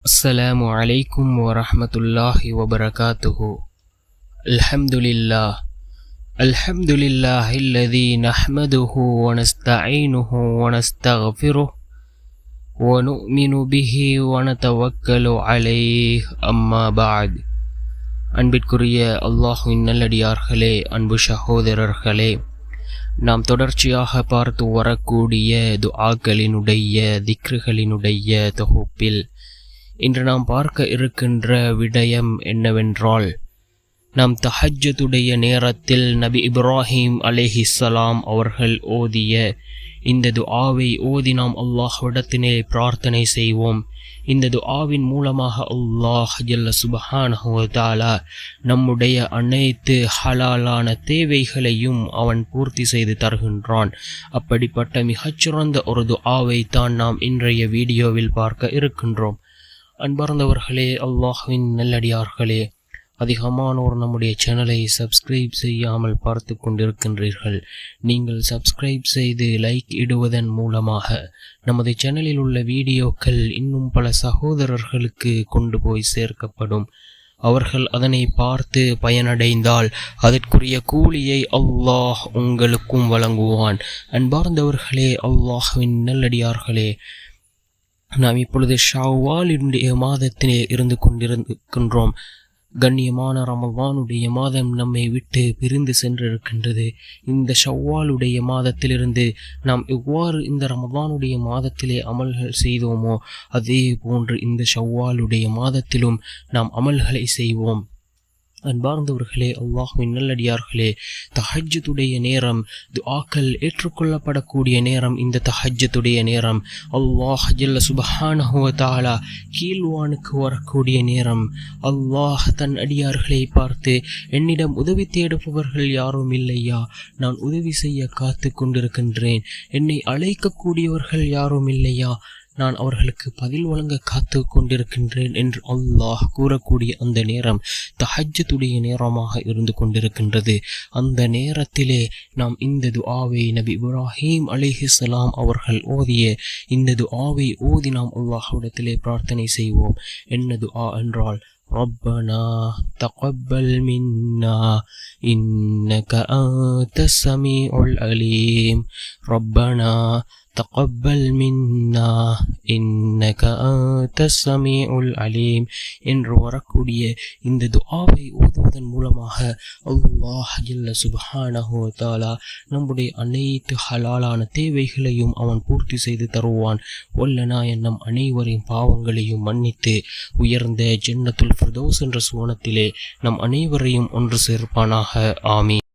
السلام عليكم ورحمة الله وبركاته. الحمد لله الذي نحمده ونستعينه ونستغفره ونؤمن به ونتوكل عليه أما بعد. அன்பிற்குரிய அல்லாஹ்வின் நல்லடியார்களே, அன்பு சகோதரர்களே, நாம் தொடர்ச்சியாக பார்த்து வரக்கூடிய துஆக்களினுடைய திக்ருகளினுடைய தொகுப்பில் இன்று நாம் பார்க்க இருக்கின்ற விடயம் என்னவென்றால், நாம் தஹஜ்ஜுடைய நேரத்தில் நபி இப்ராஹிம் அலைஹிஸ்ஸலாம் அவர்கள் ஓதிய இந்த துஆவை ஓதி நாம் அல்லாஹ்விடத்திலே பிரார்த்தனை செய்வோம். இந்த துஆவின் மூலமாக அல்லாஹ் ஜல்ல சுப்ஹானஹு வ தஆலா நம்முடைய அனைத்து ஹலாலான தேவைகளையும் அவன் பூர்த்தி செய்து தருகின்றான். அப்படிப்பட்ட மிகச்சிறந்த ஒரு துஆவை தான் நாம் இன்றைய வீடியோவில் பார்க்க இருக்கின்றோம். அன்பார்ந்தவர்களே, அல்லாஹ்வின் நல்லடியார்களே, அதிகமானோர் நம்முடைய சேனலை சப்ஸ்கிரைப் செய்யாமல் பார்த்து கொண்டிருக்கின்றீர்கள். நீங்கள் சப்ஸ்கிரைப் செய்து லைக் இடுவதன் மூலமாக நமது சேனலில் உள்ள வீடியோக்கள் இன்னும் பல சகோதரர்களுக்கு கொண்டு போய் சேர்க்கப்படும். அவர்கள் அதனை பார்த்து பயனடைந்தால் அதற்குரிய கூலியை அல்லாஹ் உங்களுக்கும் வழங்குவான். அன்பார்ந்தவர்களே, அல்லாஹ்வின் நல்லடியார்களே, நாம் இப்பொழுது ஷவ்வாலுடைய மாதத்திலே இருந்து கொண்டிருக்கின்றோம். கண்ணியமான ரமலானுடைய மாதம் நம்மை விட்டு பிரிந்து சென்றிருக்கின்றது. இந்த ஷவ்வாலுடைய மாதத்திலிருந்து நாம் எவ்வாறு இந்த ரமலானுடைய மாதத்திலே அமல்கள் செய்தோமோ அதே போன்று இந்த ஷவ்வாலுடைய மாதத்திலும் நாம் அமல்களை செய்வோம். அன்பார்ந்தவர்களே, அல்லாஹ்வின் நல்லடியார்களே, தஹஜ்ஜுடைய நேரம், துஆக்கள் ஏற்றுக்கொள்ளப்படக்கூடிய நேரம் இந்த தஹஜ்ஜுடைய நேரம். அல்லாஹ் ஜல்ல சுப்ஹானஹு வ தஆலா கீழ்வானுக்கு வரக்கூடிய நேரம். அல்லாஹ் தன் அடியார்களை பார்த்து, என்னிடம் உதவி தேடுபவர்கள் யாரும் இல்லையா? நான் உதவி செய்ய காத்து கொண்டிருக்கின்றேன். என்னை அழைக்கக்கூடியவர்கள் யாரும் இல்லையா? நான் அவர்களுக்கு பதில் வழங்க காத்து கொண்டிருக்கின்றேன் என்று அல்லாஹ் கூறக்கூடிய அந்த நேரம் தஹஜ்ஜுடைய நேரமாக இருந்து கொண்டிருக்கின்றது. அந்த நேரத்திலே நாம் இந்த துஆவை நபி இப்ராஹிம் அலைஹிஸ்ஸலாம் அவர்கள் ஓதிய இந்த துஆவை ஓதி நாம் அல்லாஹ்விடத்திலே பிரார்த்தனை செய்வோம். என்ன துஆ என்றால், ரப்பனா தகப்பல் மின்னா இன்னக அன்தஸ் ஸமீஉல் அலீம். ரப்பனா தகப்பல் மின்னா இன்னக அன்தஸ் ஸமீஉல் அலீம் என்று வரக்கூடிய இந்த துஆவை ஓதுவதன் மூலமாக அல்லாஹ் ஜல்ல சுப்ஹானஹு வ தஆலா நம்முடைய அனைத்து ஹலாலான தேவைகளையும் அவன் பூர்த்தி செய்து தருவான். வல்லனா நம் அனைவரின் பாவங்களையும் மன்னித்து உயர்ந்த ஜன்னத்துல் ஃபிர்தௌஸ் என்ற சுவனத்திலே நம் அனைவரையும் ஒன்று சேர்ப்பானாக. ஆமீன்.